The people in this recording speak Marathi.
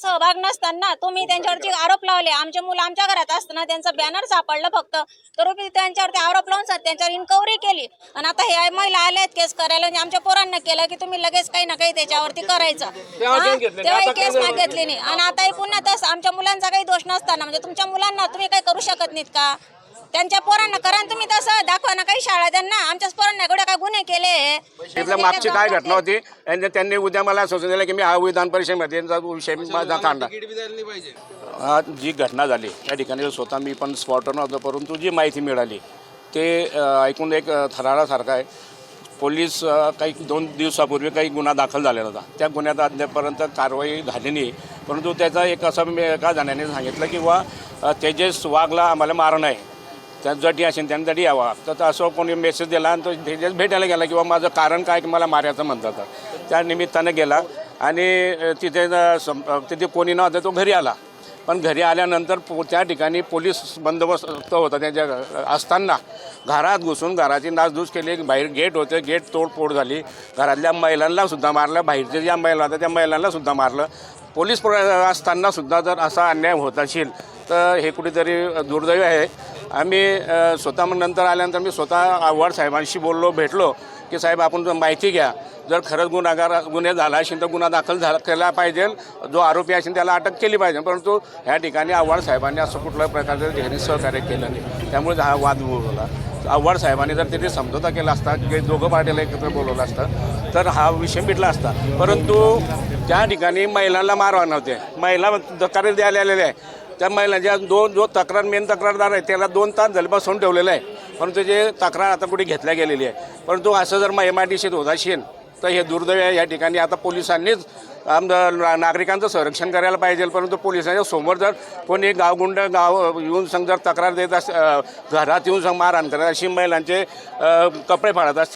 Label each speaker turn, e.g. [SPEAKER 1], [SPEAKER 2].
[SPEAKER 1] सहभाग नसताना तुम्ही त्यांच्यावरती आरोप लावले। आमचे मुलं आमच्या घरात असताना त्यांचं बॅनर सापडलं फक्त, तर तुम्ही त्यांच्यावरती आरोप लावून त्यांच्यावर इन्क्वायरी केली आणि आता हे महिला आल्यात केस करायला आणि आमच्या पोरांना केलं की तुम्ही लगेच काही ना काही त्याच्यावरती करायचं। तेव्हा केस मागितली नाही आणि आता पुन्हा तसं आमच्या मुलांचा काही दोष नसताना म्हणजे तुमच्या मुलांना तुम्ही काही करू शकत नाहीत का? त्यांच्या पोरांना करा तुम्ही तसं दाखवा ना काही शाळा त्यांना। आमच्याच पोरांना एवढे काय गुन्हे केले?
[SPEAKER 2] मागची काय घटना होती आणि त्यांनी उद्या मला सूचना दिली की मी हा विधान परिषदेमध्ये विषय माझा काढला। जी घटना झाली त्या ठिकाणी स्वतः मी पण स्पॉटवर नव्हतो, परंतु जी माहिती मिळाली ते ऐकून एक थरारासारखं आहे। पोलीस काही 2 दिवसापूर्वी काही गुन्हा दाखल झालेला होता, त्या गुन्ह्यात अद्यापर्यंत कारवाई झाली नाही। परंतु त्याचा एक असं एका जणाने सांगितलं की तेजस वाघला आम्हाला मारणं आहे, त्यासाठी असेल त्यांच्यासाठी यावा। तर असं कोणी मेसेज दिला आणि तो तेजस भेटायला गेला किंवा माझं कारण काय की मला मारायचं म्हणतात, त्या निमित्तानं गेला आणि तिथे कोणी नव्हतं, तो घरी आला। पण घरी आल्यानंतर त्या ठिकाणी पोलीस बंदोबस्त होता, त्यांच्या असताना घरात घुसून घराची नासधूस केली। बाहेर गेट होते, गेट तोडफोड झाली, घरातल्या महिलांना सुद्धा मारलं, बाहेरच्या ज्या महिला होत्या त्या महिलांना सुद्धा मारलं। पोलीस असताना सुद्धा जर असा अन्याय होत असेल तर हे कुठेतरी दुर्दैव आहे। आम्ही स्वतः नंतर आल्यानंतर मी स्वतः आव्हाड साहेबांशी बोललो, भेटलो की साहेब आपण माहिती घ्या, जर खरंच गुन्हे झाला असेल तर गुन्हा दाखल केला पाहिजे, जो आरोपी असेल त्याला अटक केली पाहिजे। परंतु ह्या ठिकाणी आव्हाड साहेबांनी असं कुठल्याही प्रकारचं त्यांनी सहकार्य केलं नाही, त्यामुळे हा वाद उभा। आव्हाड साहेबांनी जर तिथे समझोता केला असता की दोघं पार्टीला एकत्र बोलवलं असतं तर हा विषय मिटला असता। परंतु त्या ठिकाणी महिलांना मारवा नव्हते, महिला तक्रारी द्यायला आलेल्या आहे। त्या महिलांच्या जो मेन तक्रारदार आहे त्याला 2 तास झाले बसवून ठेवलेलं आहे, परंतु त्याची तक्रार आता कुठे घेतल्या गेलेली आहे। परंतु असं जर MIDCत होत असेल तर हे दुर्दैव आहे। या ठिकाणी आता पोलिसांनीच नागरिकांचं संरक्षण करायला पाहिजे, परंतु पोलिसांच्या समोर जर कोणी गावगुंड येऊन जर तक्रार देत घरात येऊन मारहाण करत अशी महिलांचे कपडे फाडत असतील